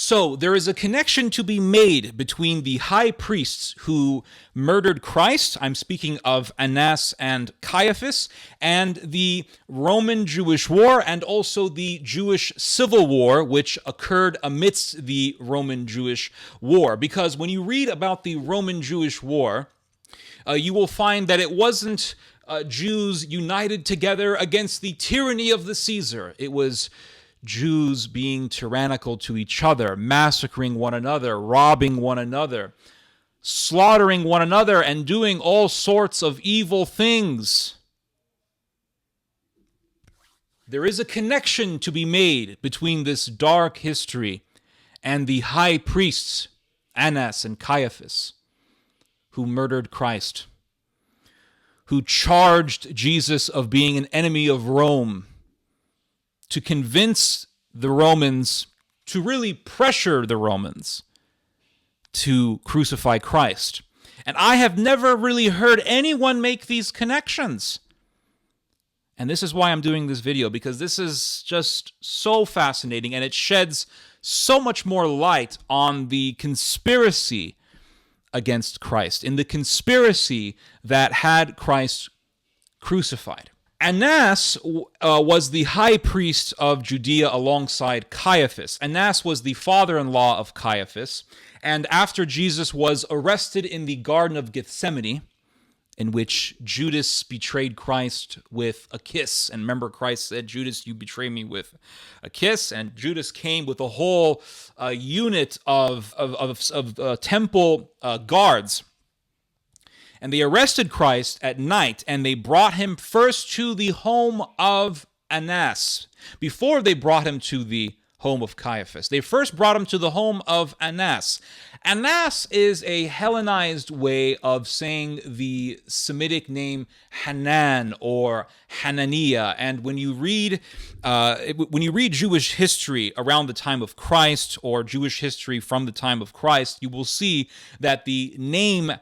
So there is a connection to be made between the high priests who murdered Christ, I'm speaking of Annas and Caiaphas, and the Roman Jewish war, and also the Jewish civil war, which occurred amidst the Roman Jewish war. Because when you read about the Roman Jewish war, you will find that it wasn't Jews united together against the tyranny of the Caesar. It was Jews being tyrannical to each other, massacring one another, robbing one another, slaughtering one another, and doing all sorts of evil things. There is a connection to be made between this dark history and the high priests, Annas and Caiaphas, who murdered Christ, who charged Jesus of being an enemy of Rome, to convince the Romans, to really pressure the Romans to crucify Christ. And I have never really heard anyone make these connections. And this is why I'm doing this video, because this is just so fascinating, and it sheds so much more light on the conspiracy against Christ, in the conspiracy that had Christ crucified. Annas was the high priest of Judea alongside Caiaphas. Annas was the father-in-law of Caiaphas, and after Jesus was arrested in the Garden of Gethsemane, in which Judas betrayed Christ with a kiss, and remember Christ said, "Judas, you betray me with a kiss," and Judas came with a whole unit of temple guards. And they arrested Christ at night, and they brought him first to the home of Annas, before they brought him to the home of Caiaphas. They first brought him to the home of Annas. Annas is a Hellenized way of saying the Semitic name Hanan or Hananiah. And when you read Jewish history around the time of Christ, or Jewish history from the time of Christ, you will see that the name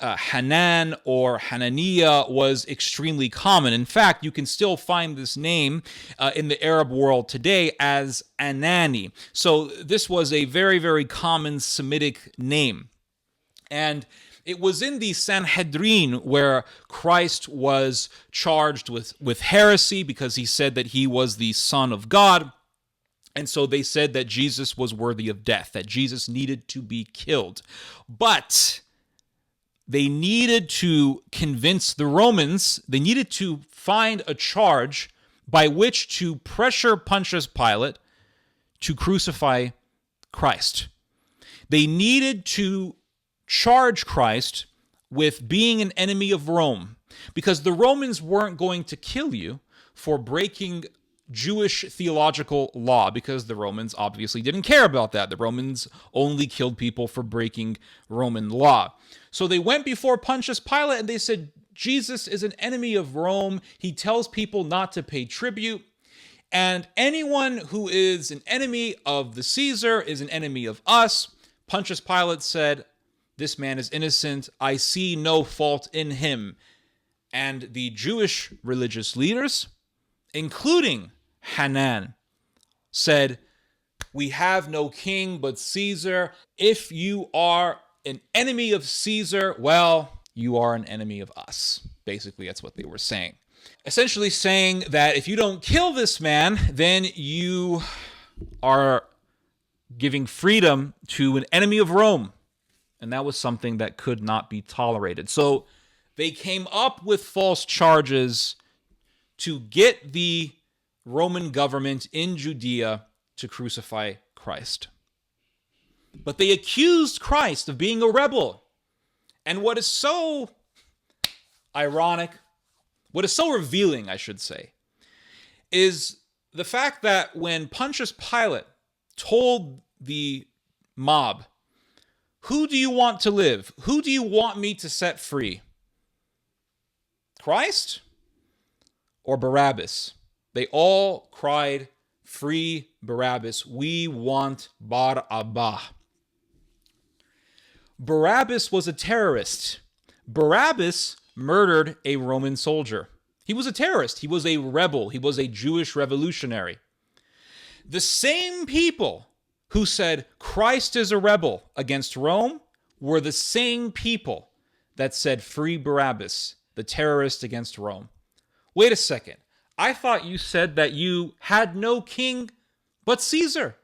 Hanan or Hananiah was extremely common. In fact, you can still find this name in the Arab world today as Anani. So this was a very, very common Semitic name. And it was in the Sanhedrin where Christ was charged with heresy, because he said that he was the Son of God. And so they said that Jesus was worthy of death, that Jesus needed to be killed. But they needed to convince the Romans, they needed to find a charge by which to pressure Pontius Pilate to crucify Christ. They needed to charge Christ with being an enemy of Rome, because the Romans weren't going to kill you for breaking Jewish theological law, because the Romans obviously didn't care about that. The Romans only killed people for breaking Roman law. So they went before Pontius Pilate and they said, Jesus is an enemy of Rome. He tells people not to pay tribute. And anyone who is an enemy of the Caesar is an enemy of us. Pontius Pilate said, this man is innocent. I see no fault in him. And the Jewish religious leaders, including Hanan, said, we have no king but Caesar. If you are an enemy of Caesar, well, you are an enemy of us. Basically, that's what they were saying. Essentially saying that if you don't kill this man, then you are giving freedom to an enemy of Rome. And that was something that could not be tolerated. So they came up with false charges to get the Roman government in Judea to crucify Christ. But they accused Christ of being a rebel. And what is so ironic, what is so revealing, I should say, is the fact that when Pontius Pilate told the mob, who do you want to live? Who do you want me to set free? Christ or Barabbas? They all cried, free Barabbas. We want Bar-Abba. Barabbas was a terrorist. Barabbas murdered a Roman soldier. He was a terrorist. He was a rebel. He was a Jewish revolutionary. The same people who said Christ is a rebel against Rome were the same people that said free Barabbas, the terrorist against Rome. Wait a second. I thought you said that you had no king but Caesar.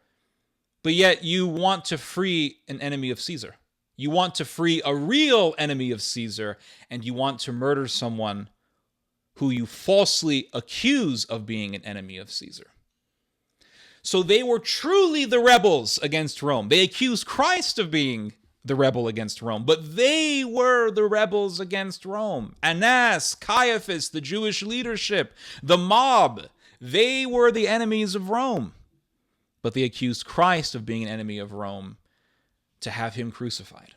But yet you want to free an enemy of Caesar. You want to free a real enemy of Caesar, and you want to murder someone who you falsely accuse of being an enemy of Caesar. So they were truly the rebels against Rome. They accused Christ of being the rebel against Rome, but they were the rebels against Rome. Annas, Caiaphas, the Jewish leadership, the mob, they were the enemies of Rome. But they accused Christ of being an enemy of Rome to have him crucified.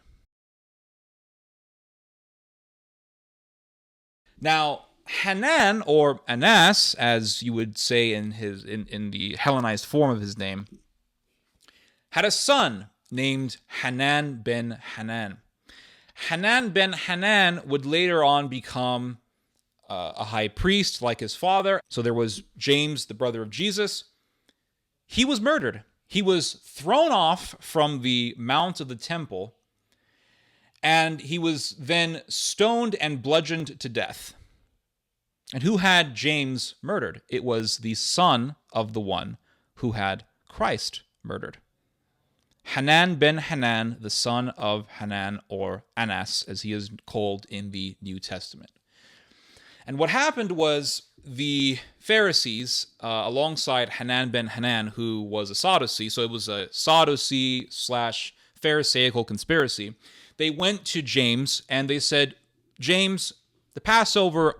Now, Hanan, or Annas, as you would say in the Hellenized form of his name, had a son named Hanan Ben Hanan. Hanan Ben Hanan would later on become a high priest like his father. So there was James, the brother of Jesus. He was murdered. He was thrown off from the mount of the temple, and he was then stoned and bludgeoned to death. And who had James murdered? It was the son of the one who had Christ murdered. Hanan Ben Hanan, the son of Hanan, or Annas, as he is called in the New Testament. And what happened was the Pharisees, alongside Hanan Ben Hanan, who was a Sadducee, so it was a Sadducee/Pharisaical conspiracy, they went to James and they said, James, the Passover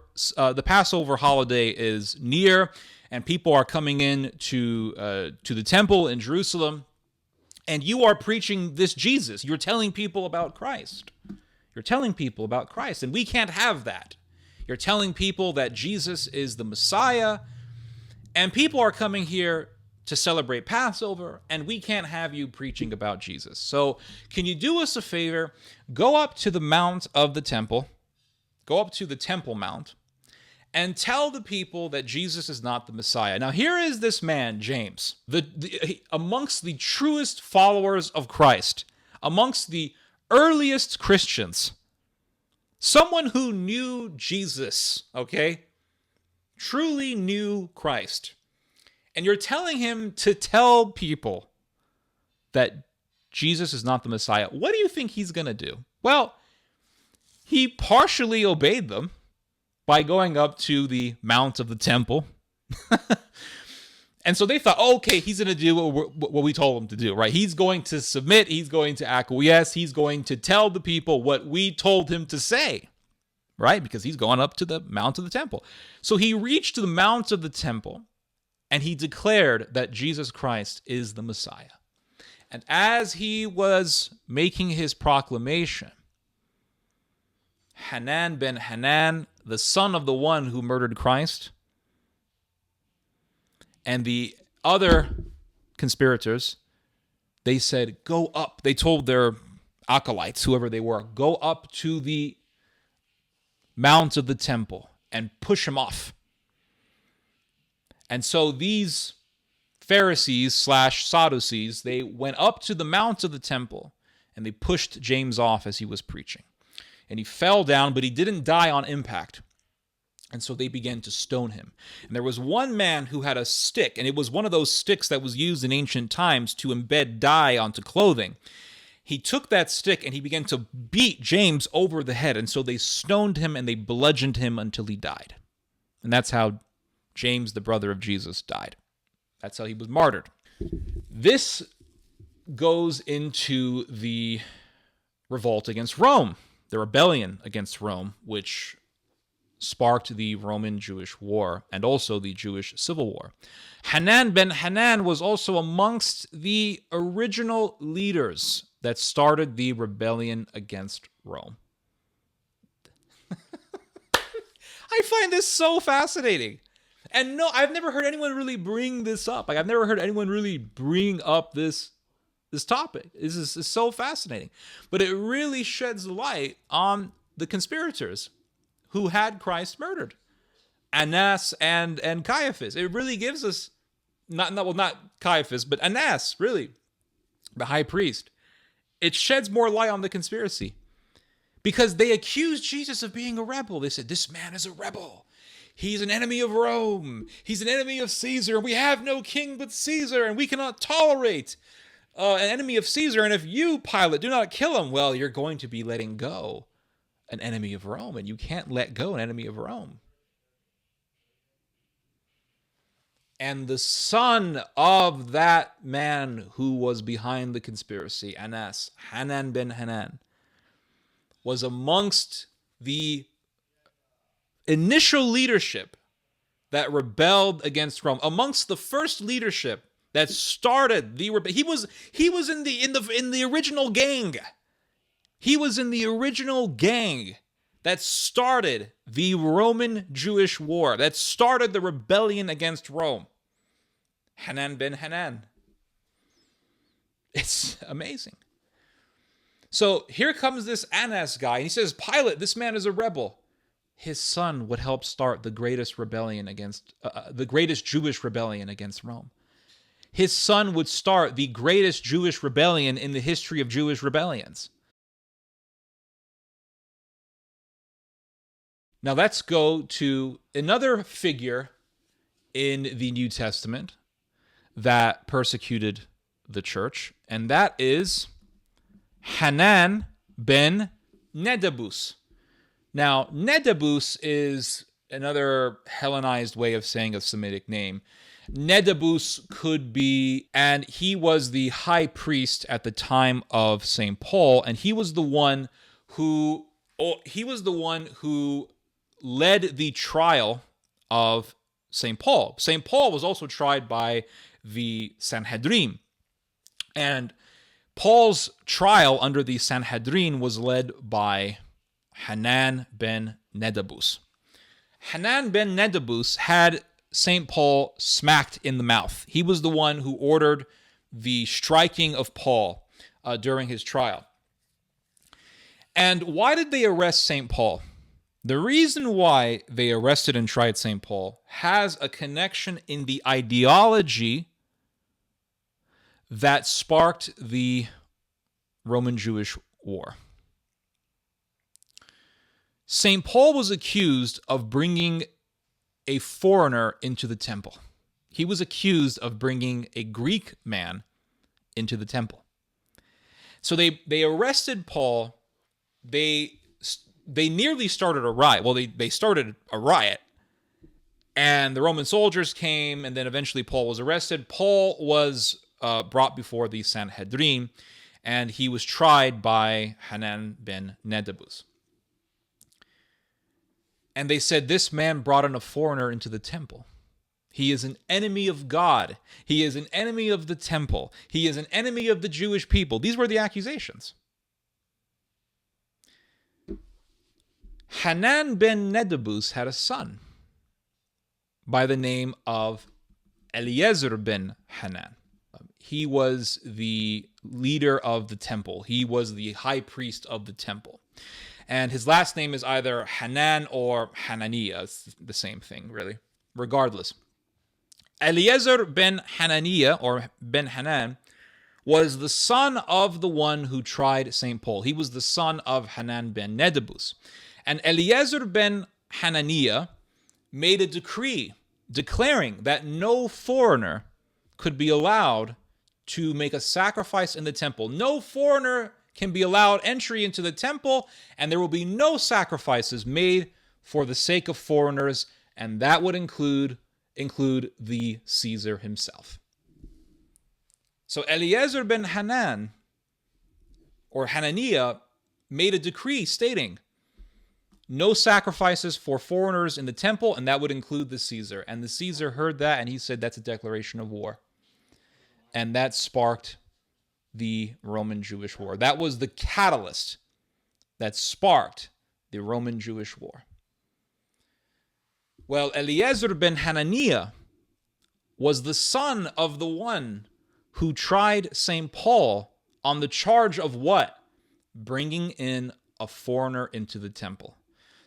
holiday is near, and people are coming in to the temple in Jerusalem, and you are preaching this Jesus. You're telling people about Christ. You're telling people about Christ, and we can't have that. You're telling people that Jesus is the Messiah, and people are coming here to celebrate Passover, and we can't have you preaching about Jesus. So can you do us a favor? Go up to the mount of the temple, go up to the Temple Mount, and tell the people that Jesus is not the Messiah. Now, here is this man, James, amongst the truest followers of Christ, amongst the earliest Christians, someone who knew Jesus, okay? Truly knew Christ. And you're telling him to tell people that Jesus is not the Messiah. What do you think he's going to do? Well, he partially obeyed them by going up to the mount of the temple. And so they thought, oh, okay, he's going to do what we told him to do, right? He's going to submit. He's going to acquiesce. He's going to tell the people what we told him to say, right? Because he's going up to the mount of the temple. So he reached the mount of the temple, and he declared that Jesus Christ is the Messiah. And as he was making his proclamation, Hanan Ben Hanan, the son of the one who murdered Christ, and the other conspirators, they said, go up. They told their acolytes, whoever they were, go up to the mount of the temple and push him off. And so these Pharisees/Sadducees, they went up to the mount of the temple and they pushed James off as he was preaching. And he fell down, but he didn't die on impact. And so they began to stone him. And there was one man who had a stick, and it was one of those sticks that was used in ancient times to embed dye onto clothing. He took that stick and he began to beat James over the head. And so they stoned him and they bludgeoned him until he died. And that's how James, the brother of Jesus, died. That's how he was martyred. This goes into the revolt against Rome, the rebellion against Rome, which sparked the Roman-Jewish War and also the Jewish Civil War. Hanan Ben Hanan was also amongst the original leaders that started the rebellion against Rome. I find this so fascinating. And no, I've never heard anyone really bring this up. I've never heard anyone really bring up this topic. This is so fascinating. But it really sheds light on the conspirators who had Christ murdered, Annas and Caiaphas. It really gives us, not Caiaphas, but Annas, really. the high priest, it sheds more light on the conspiracy. Because they accused Jesus of being a rebel. They said, this man is a rebel. He's an enemy of Rome. He's an enemy of Caesar. We have no king but Caesar, and we cannot tolerate an enemy of Caesar. And if you, Pilate, do not kill him, well, you're going to be letting go an enemy of Rome, and you can't let go an enemy of Rome. And the son of that man who was behind the conspiracy, Anas, Hanan Ben Hanan, was amongst the initial leadership that rebelled against Rome, amongst the first leadership that started the he was in the original gang. He was in the original gang that started the Roman Jewish war, that started the rebellion against Rome. Hanan Ben Hanan. It's amazing. So here comes this Anas guy, and he says, Pilate, this man is a rebel. His son would help start the greatest rebellion against, the greatest Jewish rebellion against Rome. His son would start the greatest Jewish rebellion in the history of Jewish rebellions. Now let's go to another figure in the New Testament that persecuted the church, and that is Hanan Ben Nedus. Now, Nedus is another Hellenized way of saying a Semitic name. Nedus could be, and he was the high priest at the time of St. Paul, and he was the one who led the trial of St. Paul. St. Paul was also tried by the Sanhedrin, and Paul's trial under the Sanhedrin was led by Hanan Ben Nedus. Hanan Ben Nedus had St. Paul smacked in the mouth. He was the one who ordered the striking of Paul during his trial. And why did they arrest St. Paul? The reason why they arrested and tried St. Paul has a connection in the ideology that sparked the Roman Jewish War. St. Paul was accused of bringing a foreigner into the temple. He was accused of bringing a Greek man into the temple. So they arrested Paul. They nearly started a riot. Well, they started a riot. And the Roman soldiers came, and then eventually Paul was arrested. Paul was brought before the Sanhedrin, and he was tried by Hanan Ben Nedus. And they said, this man brought in a foreigner into the temple. He is an enemy of God. He is an enemy of the temple. He is an enemy of the Jewish people. These were the accusations. Hanan Ben Nedus had a son by the name of Eliezer Ben Hanan. He was the leader of the temple. He was the high priest of the temple. And his last name is either Hanan or Hananiah. It's the same thing, really. Regardless. Eliezer ben Hananiah, or Ben Hanan, was the son of the one who tried St. Paul. He was the son of Hanan Ben Nedus. And Eliezer ben Hananiah made a decree declaring that no foreigner could be allowed to make a sacrifice in the temple. No foreigner can be allowed entry into the temple, and there will be no sacrifices made for the sake of foreigners, and that would include the Caesar himself. So Eliezer ben Hanan, or Hananiah, made a decree stating no sacrifices for foreigners in the temple, and that would include the Caesar. And the Caesar heard that, and he said that's a declaration of war. And that sparked the Roman Jewish War. That was the catalyst that sparked the Roman Jewish War. Well, Eliezer ben Hananiah was the son of the one who tried St. Paul on the charge of what? Bringing in a foreigner into the temple.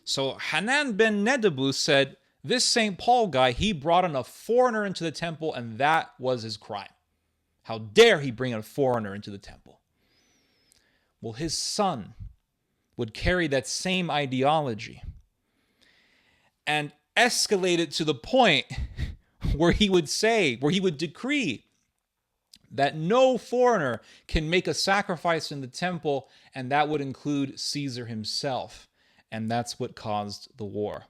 So Hanan ben Nedus said, this St. Paul guy, he brought in a foreigner into the temple, and that was his crime. How dare he bring a foreigner into the temple? Well, his son would carry that same ideology and escalate it to the point where he would decree that no foreigner can make a sacrifice in the temple, and that would include Caesar himself. And that's what caused the war.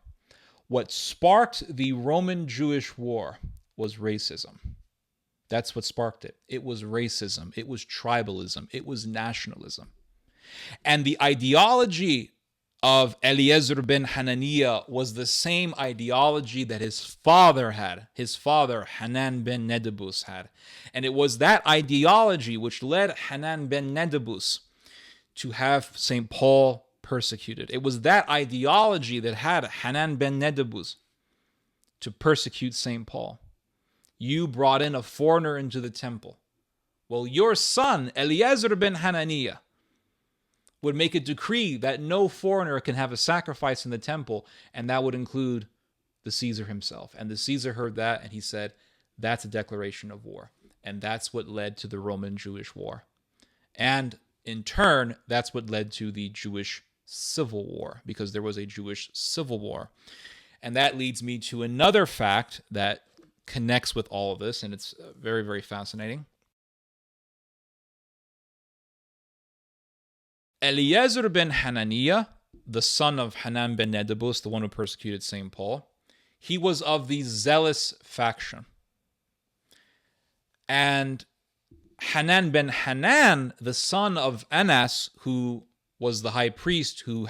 What sparked the Roman-Jewish war was racism. That's what sparked it. It was racism. It was tribalism. It was nationalism. And the ideology of Eliezer ben Hananiah was the same ideology that his father had. His father, Hanan Ben Nedus, had. And it was that ideology which led Hanan Ben Nedus to have St. Paul persecuted. It was that ideology that had Hanan Ben Nedus to persecute St. Paul. You brought in a foreigner into the temple. Well, your son, Eliezer ben Hananiah, would make a decree that no foreigner can have a sacrifice in the temple, and that would include the Caesar himself. And the Caesar heard that, and he said, that's a declaration of war. And that's what led to the Roman-Jewish War. And in turn, that's what led to the Jewish Civil War, because there was a Jewish Civil War. And that leads me to another fact that connects with all of this, and it's very, very fascinating. Eliezer ben Hananiah, the son of Hanan Ben Nedus, the one who persecuted St. Paul, he was of the zealous faction. And Hanan Ben Hanan, the son of Annas, who was the high priest who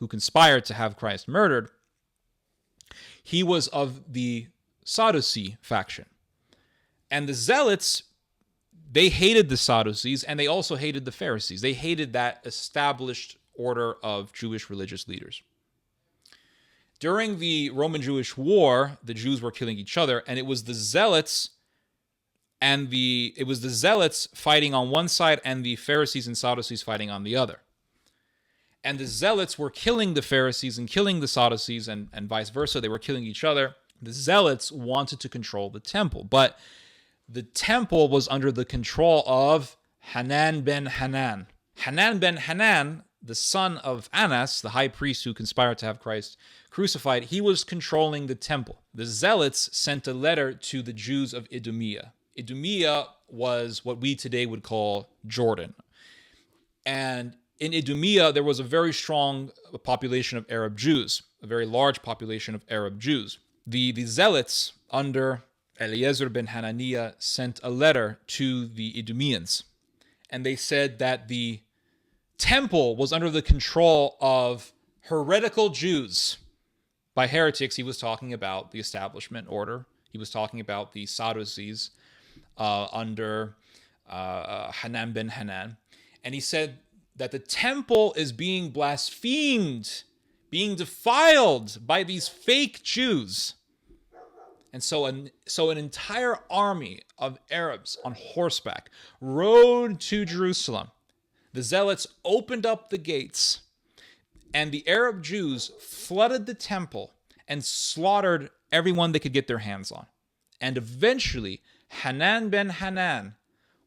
conspired to have Christ murdered, he was of the Sadducee faction. And the Zealots, they hated the Sadducees, and they also hated the Pharisees. They hated that established order of Jewish religious leaders. During the Roman-Jewish War, the Jews were killing each other, and it was the Zealots fighting on one side and the Pharisees and Sadducees fighting on the other. And the Zealots were killing the Pharisees and killing the Sadducees, and vice versa. They were killing each other. The Zealots wanted to control the temple, but the temple was under the control of Hanan Ben Hanan. Hanan Ben Hanan, the son of Annas, the high priest who conspired to have Christ crucified, he was controlling the temple. The Zealots sent a letter to the Jews of Idumea. Idumea was what we today would call Jordan. And in Idumea, there was a very strong population of Arab Jews, a very large population of Arab Jews. The Zealots, under Eliezer ben Hananiah, sent a letter to the Idumeans, and they said that the temple was under the control of heretical Jews. By heretics, he was talking about the establishment order. He was talking about the Sadducees under Hanan Ben Hanan. And he said that the temple is being blasphemed, being defiled by these fake Jews. And so an entire army of Arabs on horseback rode to Jerusalem. The Zealots opened up the gates, and the Arab Jews flooded the temple and slaughtered everyone they could get their hands on. And eventually, Hanan Ben Hanan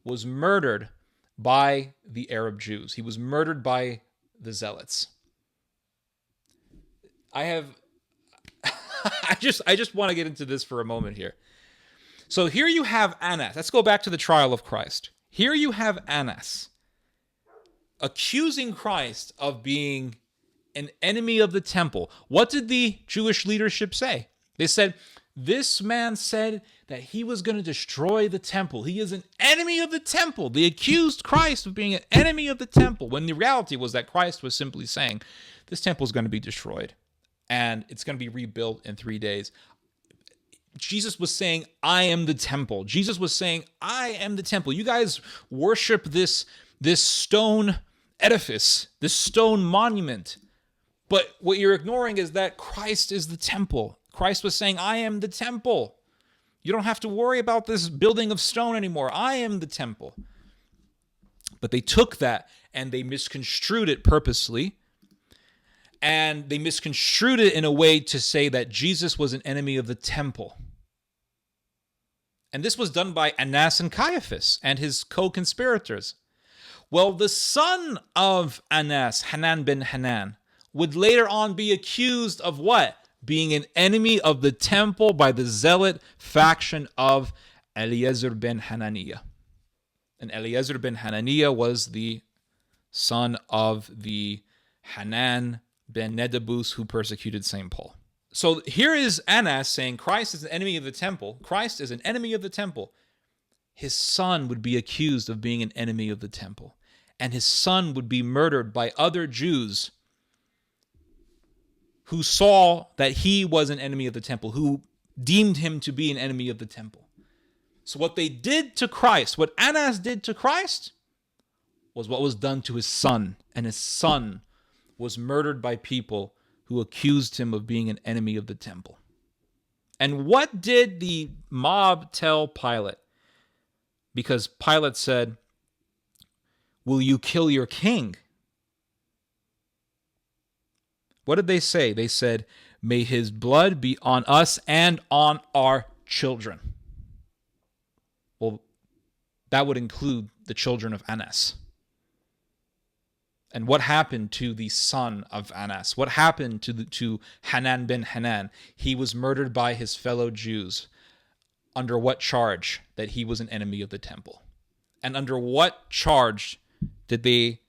was murdered by the Arab Jews. He was murdered by the Zealots. I just want to get into this for a moment here. So here you have Annas. Let's go back to the trial of Christ. Here you have Annas accusing Christ of being an enemy of the temple. What did the Jewish leadership say? They said, this man said that he was going to destroy the temple. He is an enemy of the temple. They accused Christ of being an enemy of the temple, when the reality was that Christ was simply saying, this temple is going to be destroyed, and it's going to be rebuilt in 3 days. Jesus was saying, I am the temple. Jesus was saying, I am the temple. You guys worship this stone edifice, this stone monument. But what you're ignoring is that Christ is the temple. Christ was saying, I am the temple. You don't have to worry about this building of stone anymore. I am the temple. But they took that and they misconstrued it purposely. And they misconstrued it in a way to say that Jesus was an enemy of the temple. And this was done by Annas and Caiaphas and his co-conspirators. Well, the son of Annas, Hanan Ben Hanan, would later on be accused of what? Being an enemy of the temple by the zealot faction of Eliezer ben Hananiah. And Eliezer ben Hananiah was the son of the Hanan Ben Nedus who persecuted St. Paul. So here is Annas saying Christ is an enemy of the temple. Christ is an enemy of the temple. His son would be accused of being an enemy of the temple. And his son would be murdered by other Jews who saw that he was an enemy of the temple, who deemed him to be an enemy of the temple. So what they did to Christ, what Annas did to Christ, was what was done to his son. And his son was murdered by people who accused him of being an enemy of the temple. And what did the mob tell Pilate? Because Pilate said, "Will you kill your king?" What did they say? They said, "May his blood be on us and on our children." Well, that would include the children of Annas. And what happened to the son of Annas? What happened to Hanan Ben Hanan? He was murdered by his fellow Jews. Under what charge? That he was an enemy of the temple. And under what charge did they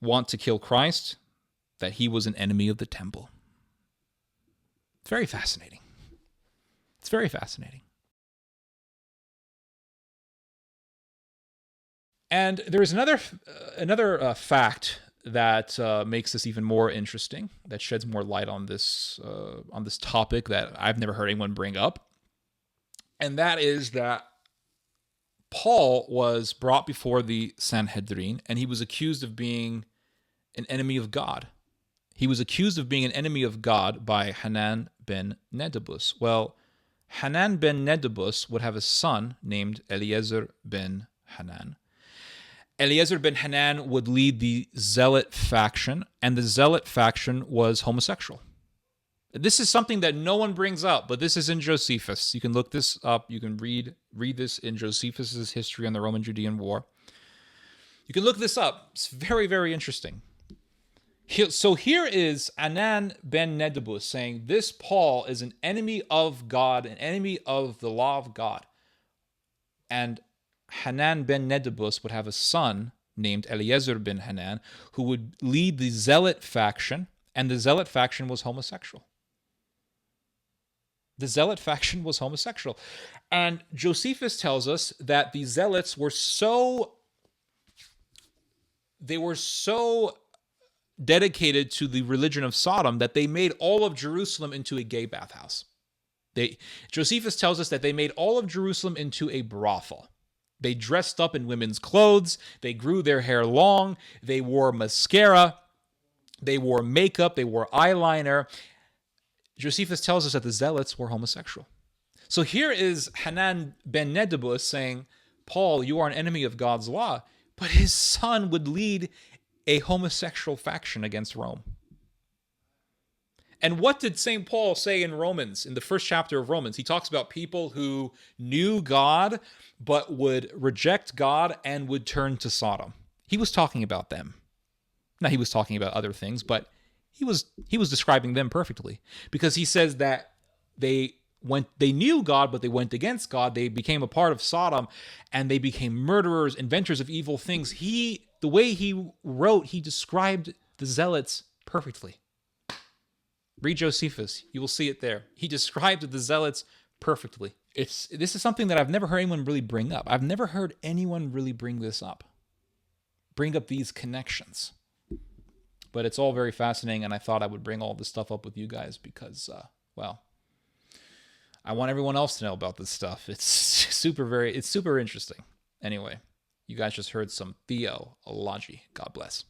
want to kill Christ? That he was an enemy of the temple. It's very fascinating. It's very fascinating. And there is another fact that makes this even more interesting, that sheds more light on this topic that I've never heard anyone bring up. And that is that Paul was brought before the Sanhedrin, and he was accused of being an enemy of God. He was accused of being an enemy of God by Hanan Ben Nedus. Well, Hanan Ben Nedus would have a son named Eliezer Ben Hanan. Eliezer ben Hanan would lead the Zealot faction, and the Zealot faction was homosexual. This is something that no one brings up, but this is in Josephus. You can look this up. You can read this in Josephus' history on the Roman-Judean War. You can look this up. It's very, very interesting. So here is Hanan Ben Nedus saying this Paul is an enemy of God, an enemy of the law of God. And Hanan Ben Nedus would have a son named Eliezer ben Hanan who would lead the Zealot faction, and the Zealot faction was homosexual. The Zealot faction was homosexual. And Josephus tells us that the Zealots were so dedicated to the religion of Sodom that they made all of Jerusalem into a gay bathhouse. Josephus tells us that they made all of Jerusalem into a brothel. They dressed up in women's clothes. They grew their hair long. They wore mascara. They wore makeup. They wore eyeliner. Josephus tells us that the Zealots were homosexual. So here is Hanan Ben Nedus saying, Paul, you are an enemy of God's law, but his son would lead a homosexual faction against Rome. And what did St. Paul say in Romans, in the first chapter of Romans? He talks about people who knew God, but would reject God and would turn to Sodom. He was talking about them. Now, he was talking about other things, but he was describing them perfectly, because he says that they knew God, but they went against God. They became a part of Sodom, and they became murderers, inventors of evil things. The way he wrote, he described the Zealots perfectly. Read Josephus. You will see it there. He described the Zealots perfectly. This is something that I've never heard anyone really bring up. I've never heard anyone really bring this up. Bring up these connections. But it's all very fascinating, and I thought I would bring all this stuff up with you guys because, I want everyone else to know about this stuff. It's super interesting. Anyway, you guys just heard some theology. God bless.